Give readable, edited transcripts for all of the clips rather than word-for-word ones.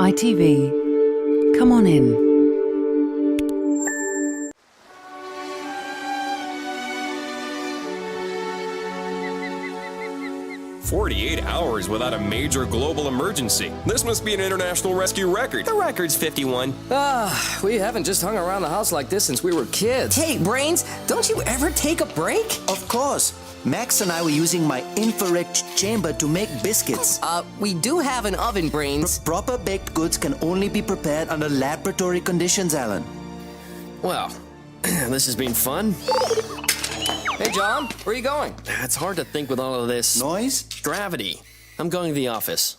ITV. Come on in. "48 hours without a major global emergency. This must be an international rescue record." The record's 51. We haven't just hung around the house like this since we were kids. Hey, Brains, don't you ever take a break? Of course. Max and I were using my infrared chamber to make biscuits. We do have an oven, Brains. Proper baked goods can only be prepared under laboratory conditions, Alan. Well, this has been fun. Hey, John, where are you going? It's hard to think with all of this. Noise? Gravity. I'm going to the office.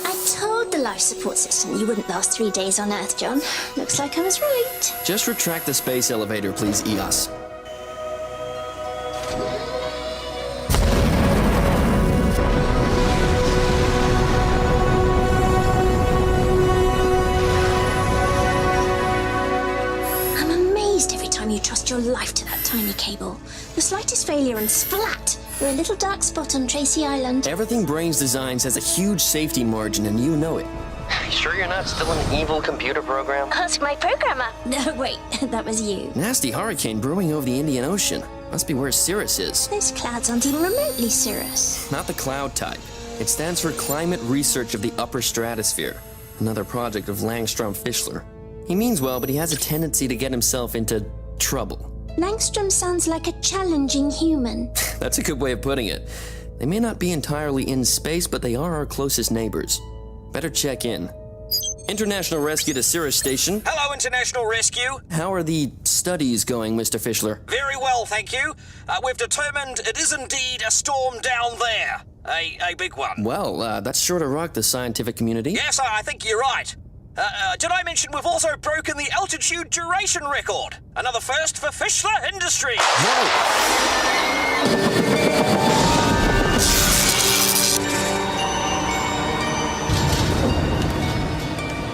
I told the life support system you wouldn't last 3 days on Earth, John. Looks like I was right. Just retract the space elevator, please, EOS. You trust your life to that tiny cable. The slightest failure and splat! You're a little dark spot on Tracy Island. Everything Brains designs has a huge safety margin, and you know it. Sure you're not still an evil computer program? Ask my programmer. No, wait, that was you. Nasty hurricane brewing over the Indian Ocean. Must be where Cirrus is. Those clouds aren't even remotely Cirrus. Not the cloud type. It stands for Climate Research of the Upper Stratosphere. Another project of Langstrom Fischler. He means well, but he has a tendency to get himself into trouble. Langstrom sounds like a challenging human. That's a good way of putting it. They may not be entirely in space, but they are our closest neighbors. Better check in. International Rescue to Cirrus Station. Hello, International Rescue. How are the studies going, Mr. Fischler? Very well, thank you. We've determined it is indeed a storm down there. A big one. Well, that's sure to rock the scientific community. Yes, I think you're right. Did I mention we've also broken the altitude duration record? Another first for Fischler Industries.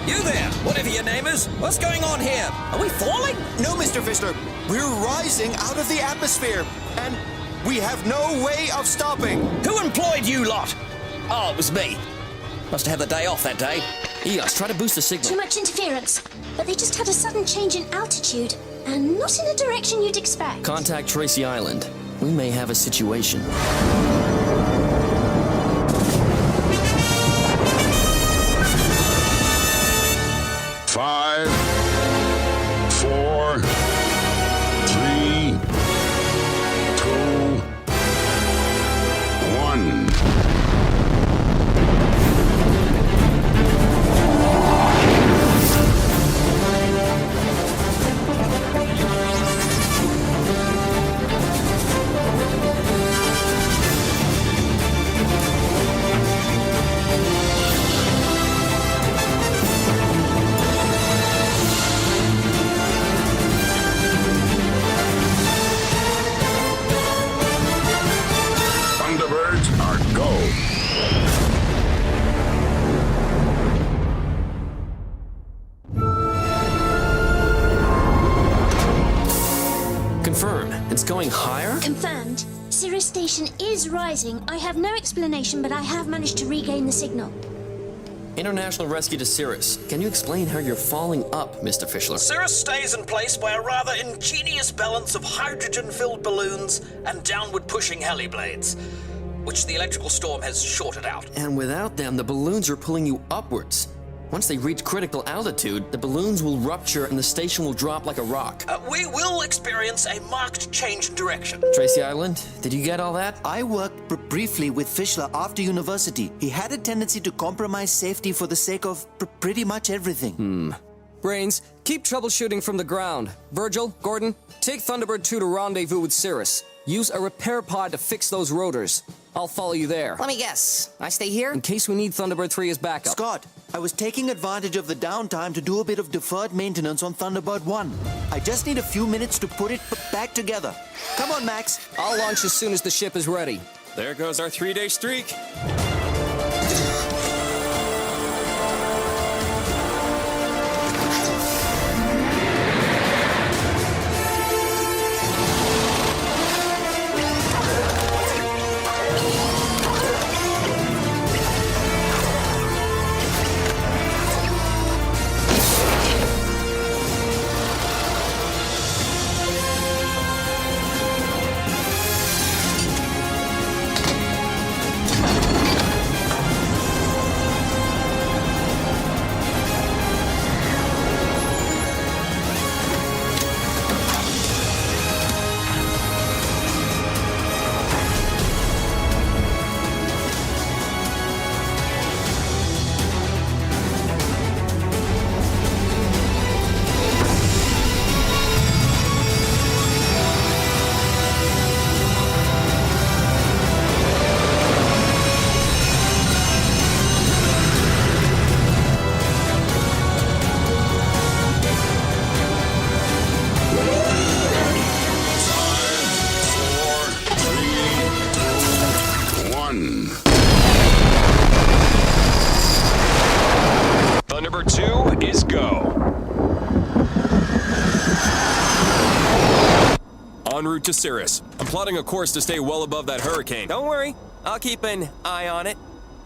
You there, whatever your name is. What's going on here? Are we falling? No, Mr. Fischler. We're rising out of the atmosphere, and we have no way of stopping. Who employed you lot? Oh, it was me. Must have had the day off that day. EOS, try to boost the signal. Too much interference. But they just had a sudden change in altitude, and not in a direction you'd expect. Contact Tracy Island. We may have a situation. 5, 4, 3, 2, 1. Thunderbirds Are Go. Confirm. It's going higher? Confirmed. Cirrus Station is rising. I have no explanation, but I have managed to regain the signal. International Rescue to Cirrus. Can you explain how you're falling up, Mr. Fischler? Cirrus stays in place by a rather ingenious balance of hydrogen-filled balloons and downward-pushing heliblades, which the electrical storm has shorted out. And without them, the balloons are pulling you upwards. Once they reach critical altitude, the balloons will rupture and the station will drop like a rock. We will experience a marked change in direction. Tracy Island, did you get all that? I worked briefly with Fischler after university. He had a tendency to compromise safety for the sake of pretty much everything. Brains, keep troubleshooting from the ground. Virgil, Gordon, take Thunderbird 2 to rendezvous with Cirrus. Use a repair pod to fix those rotors. I'll follow you there. Let me guess. I stay here? In case we need Thunderbird 3 as backup. Scott, I was taking advantage of the downtime to do a bit of deferred maintenance on Thunderbird 1. I just need a few minutes to put it back together. Come on, Max. I'll launch as soon as the ship is ready. There goes our 3-day streak. route to Cirrus. I'm plotting a course to stay well above that hurricane. Don't worry, I'll keep an eye on it.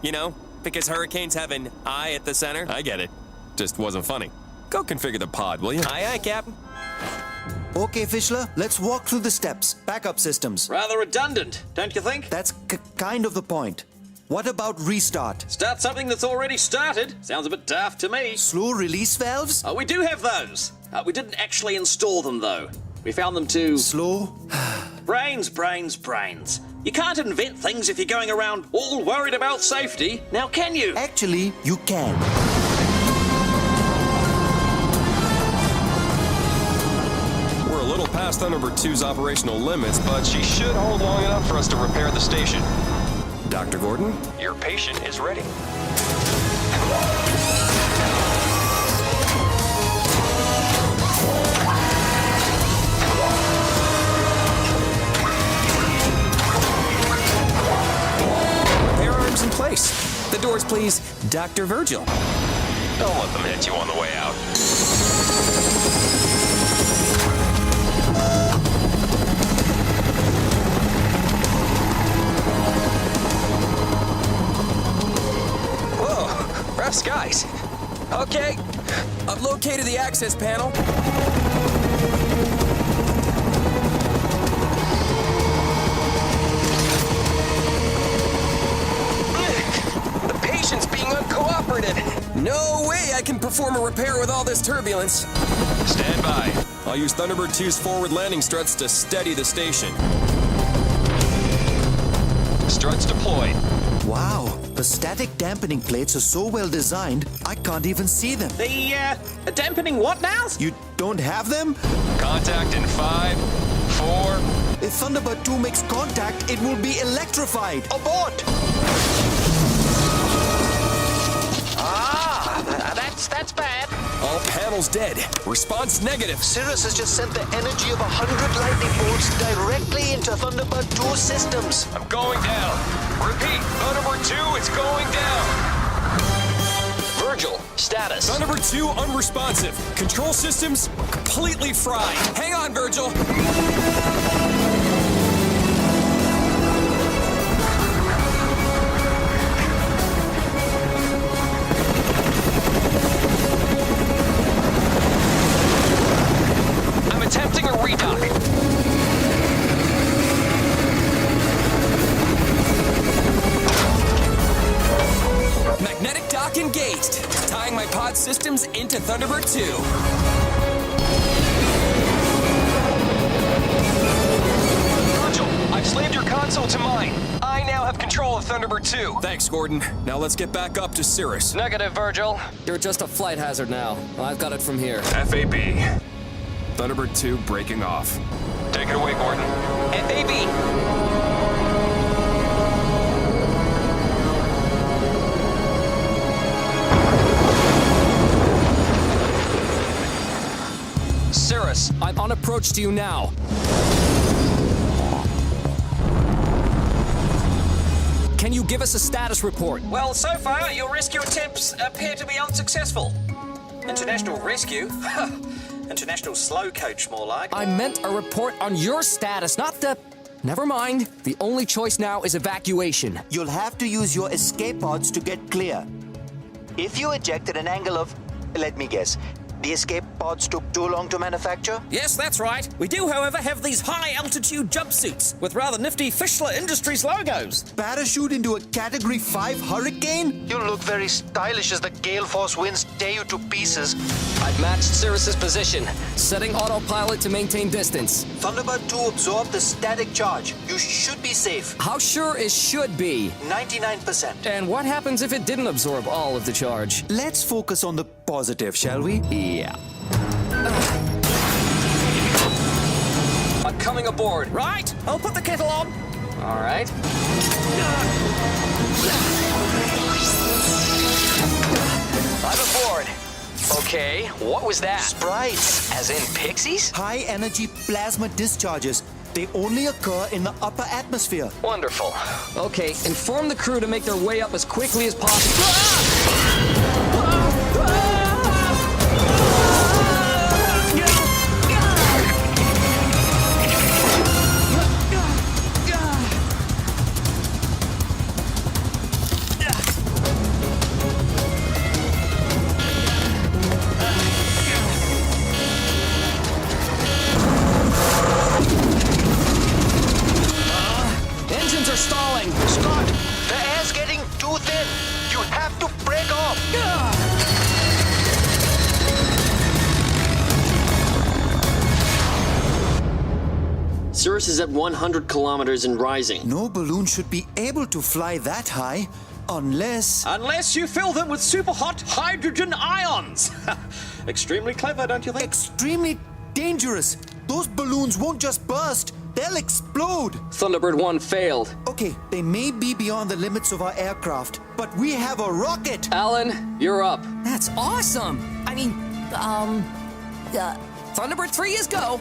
You know, because hurricanes have an eye at the center. I get it. Just wasn't funny. Go configure the pod, will you? Aye, aye, Captain. Okay, Fischler, let's walk through the steps. Backup systems. Rather redundant, don't you think? That's kind of the point. What about restart? Start something that's already started. Sounds a bit daft to me. Slow release valves? Oh, we do have those. We didn't actually install them, though. We found them too... Slow? Brains. You can't invent things if you're going around all worried about safety. Now, can you? Actually, you can. We're a little past Thunderbird 2's operational limits, but she should hold long enough for us to repair the station. Dr. Gordon, your patient is ready. Repair arms in place. The doors, please, Dr. Virgil. Don't let them hit you on the way out. Whoa, rough skies. Okay, I've located the access panel. The patient's being uncooperative. No way I can perform a repair with all this turbulence. Stand by. I'll use Thunderbird 2's forward landing struts to steady the station. Struts deployed. Wow, the static dampening plates are so well designed, I can't even see them. The dampening what now? You don't have them? Contact in 5, 4... If Thunderbird 2 makes contact, it will be electrified. Abort! That's bad. All panels dead. Response negative. Cirrus has just sent the energy of 100 lightning bolts directly into Thunderbird 2 systems. I'm going down. Repeat, Thunderbird 2 is going down. Virgil, status. Thunderbird 2 unresponsive. Control systems completely fried. Hang on, Virgil. I'm attempting a redock. Magnetic dock engaged. Tying my pod systems into Thunderbird 2. Virgil, I've slaved your console to mine. I now have control of Thunderbird 2. Thanks, Gordon. Now let's get back up to Cirrus. Negative, Virgil. You're just a flight hazard now. I've got it from here. FAB. Thunderbird 2 breaking off. Take it away, Gordon. FAB. Cirrus, I'm on approach to you now. Can you give us a status report? Well, so far, your rescue attempts appear to be unsuccessful. International rescue? International slow coach, more like. I meant a report on your status, not the... Never mind. The only choice now is evacuation. You'll have to use your escape pods to get clear. If you eject at an angle of, let me guess, the escape pods took too long to manufacture? Yes, that's right. We do, however, have these high-altitude jumpsuits with rather nifty Fischler Industries logos. Parachute into a Category 5 hurricane? You'll look very stylish as the gale force winds tear you to pieces. I've matched Cirrus's position, setting autopilot to maintain distance. Thunderbird 2 absorbed the static charge. You should be safe. How sure is should be? 99%. And what happens if it didn't absorb all of the charge? Let's focus on the positive, shall we? Yeah. I'm coming aboard. Right, I'll put the kettle on. All right. I'm aboard. Okay, what was that? Sprites. As in pixies? High energy plasma discharges. They only occur in the upper atmosphere. Wonderful. Okay, inform the crew to make their way up as quickly as possible. We're stalling. Scott, the air's getting too thin. You have to break off. Cirrus is at 100 kilometers and rising. No balloon should be able to fly that high unless... Unless you fill them with super hot hydrogen ions. Extremely clever, don't you think? Extremely dangerous. Those balloons won't just burst, they'll explode. Thunderbird 1 failed. Okay, they may be beyond the limits of our aircraft, but we have a rocket. Alan, you're up. That's awesome! Thunderbird 3 is go!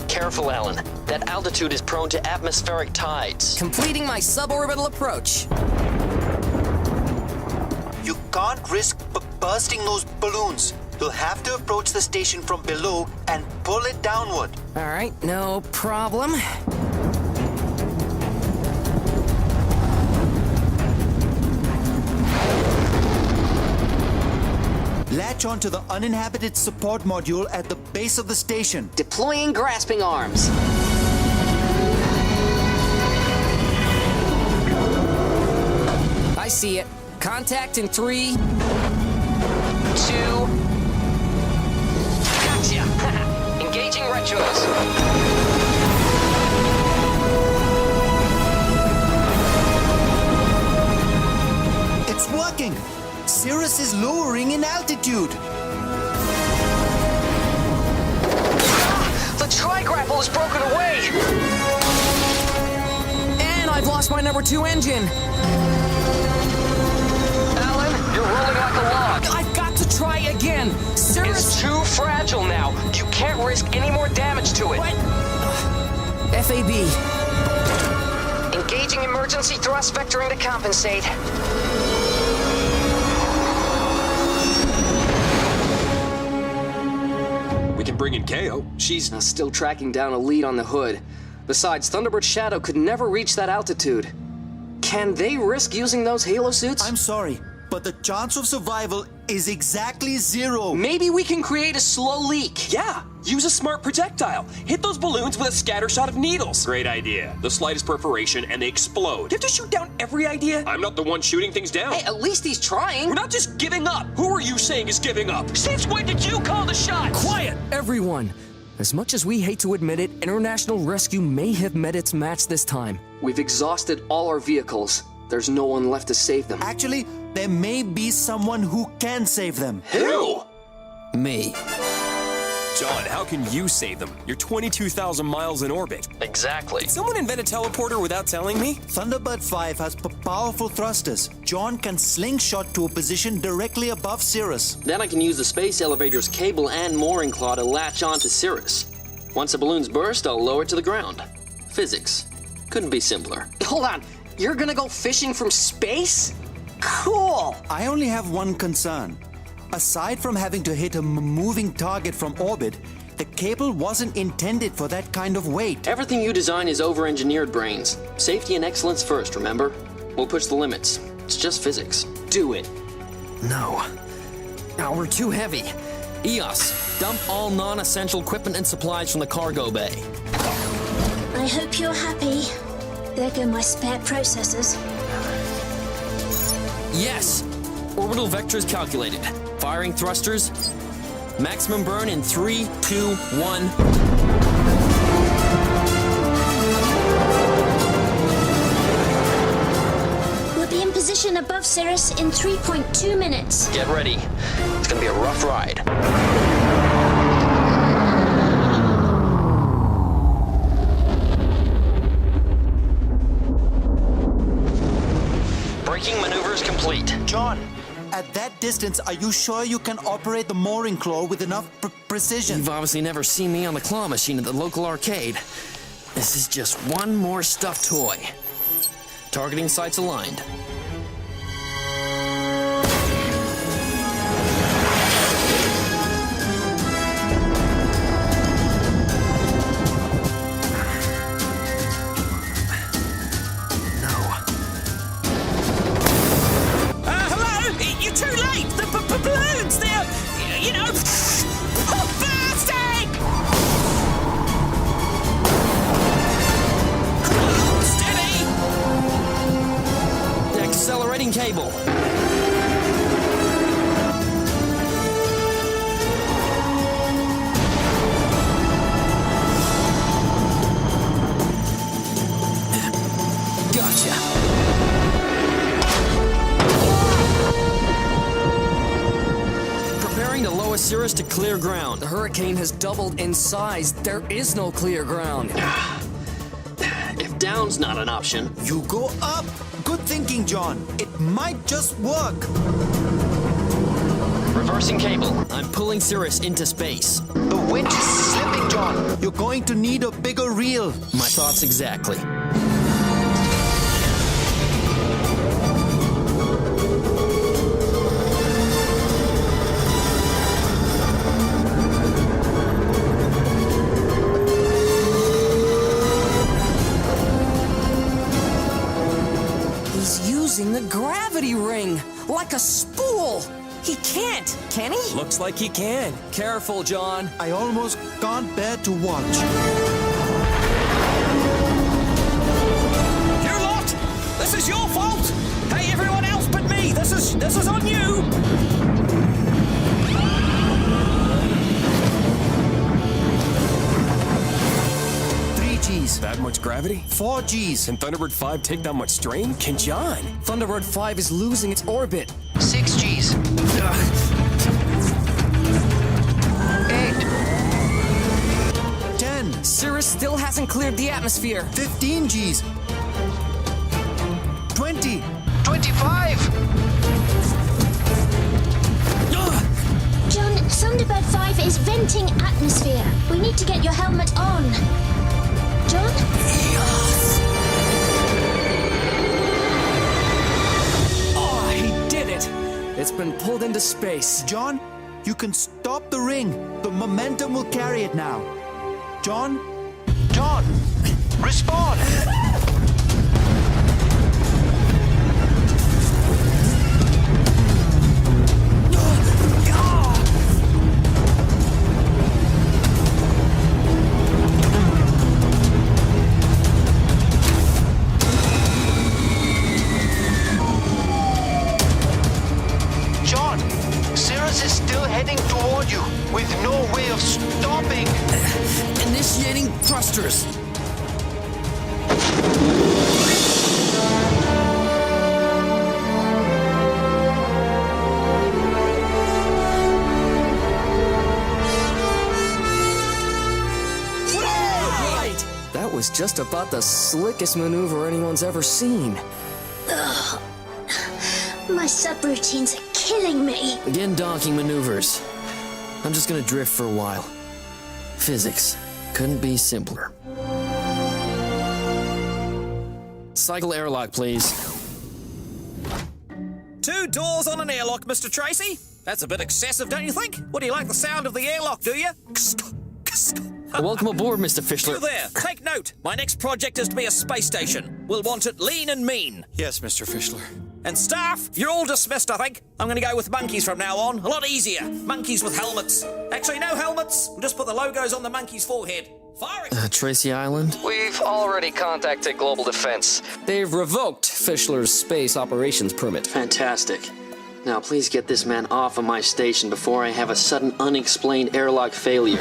Careful, Alan. That altitude is prone to atmospheric tides. Completing my suborbital approach. You can't risk bursting those balloons. You'll have to approach the station from below and pull it downward. Alright, no problem. Latch onto the uninhabited support module at the base of the station. Deploying grasping arms. I see it. Contact in 3, 2... Gotcha! Engaging retros. It's working! Cirrus is lowering in altitude. The tri-grapple is broken away! And I've lost my number 2 engine! Alan, you're rolling like a log. I've got to try again! Cirrus... It's too fragile now. You can't risk any more damage to it. What? FAB. Engaging emergency thrust vectoring to compensate. We can bring in KO. She's... Still tracking down a lead on the hood. Besides, Thunderbird's shadow could never reach that altitude. Can they risk using those halo suits? I'm sorry, but the chance of survival is exactly 0. Maybe we can create a slow leak. Yeah, use a smart projectile. Hit those balloons with a scatter shot of needles. Great idea. The slightest perforation and they explode. You have to shoot down every idea? I'm not the one shooting things down. Hey, at least he's trying. We're not just giving up. Who are you saying is giving up? Since when did you call the shots? Quiet, everyone! As much as we hate to admit it, international rescue may have met its match this time. We've exhausted all our vehicles. There's no one left to save them. Actually, there may be someone who can save them. Who? Me. John, how can you save them? You're 22,000 miles in orbit. Exactly. Someone invent a teleporter without telling me? Thunderbird 5 has powerful thrusters. John can slingshot to a position directly above Cirrus. Then I can use the space elevator's cable and mooring claw to latch onto Cirrus. Once the balloons burst, I'll lower it to the ground. Physics. Couldn't be simpler. Hold on. You're gonna go fishing from space? Cool. I only have one concern. Aside from having to hit a moving target from orbit, the cable wasn't intended for that kind of weight. Everything you design is over-engineered, Brains. Safety and excellence first, remember? We'll push the limits. It's just physics. Do it. No. Now we're too heavy. EOS, dump all non-essential equipment and supplies from the cargo bay. I hope you're happy. There go my spare processors. Yes! Orbital vectors calculated. Firing thrusters. Maximum burn in 3, 2, 1. We'll be in position above Cirrus in 3.2 minutes. Get ready. It's gonna be a rough ride. Braking maneuvers complete. John, at that distance, are you sure you can operate the mooring claw with enough precision? You've obviously never seen me on the claw machine at the local arcade. This is just one more stuffed toy. Targeting sights aligned. Hello? You're too late! The balloons, they're, you know, bursting! Steady! Accelerating cable. Gotcha. Preparing to lower Cirrus to clear ground. The hurricane has doubled in size. There is no clear ground. If down's not an option, You go up! Good thinking, John. It might just work. reversing cable. I'm pulling Cirrus into space. The winch is slipping, John. You're going to need a bigger reel. My thoughts exactly. He's using the gravity ring like a spool. He can't, can he? Looks like he can. Careful, John. I almost can't bear to watch. You lot! This is your fault! Hey, everyone else but me! This is on you! G's. That much gravity? 4 G's. Can Thunderbird 5 take that much strain? Can John? Thunderbird 5 is losing its orbit. 6 G's. 8. 10. Cirrus still hasn't cleared the atmosphere. 15 G's. 20. 25. John, Thunderbird 5 is venting atmosphere. We need to get your helmet on. John? Oh, he did it. It's been pulled into space. John, you can stop the ring. The momentum will carry it now. John? John! Respond! John, Cirrus is still heading toward you with no way of stopping. Initiating thrusters. That was just about the slickest maneuver anyone's ever seen. My subroutines are killing me. Again, docking maneuvers. I'm just gonna drift for a while. Physics couldn't be simpler. Cycle airlock, please. 2 doors on an airlock, Mr. Tracy? That's a bit excessive, don't you think? What, do you like the sound of the airlock, do you? Welcome aboard, Mr. You Fischler. there, take note. My next project is to be a space station. We'll want it lean and mean. Yes, Mr. Fischler. And staff, you're all dismissed, I think. I'm gonna go with monkeys from now on. A lot easier. Monkeys with helmets. Actually, no helmets. We'll just put the logos on the monkey's forehead. Firing! Tracy Island? We've already contacted Global Defense. They've revoked Fischler's space operations permit. Fantastic. Now, please get this man off of my station before I have a sudden unexplained airlock failure.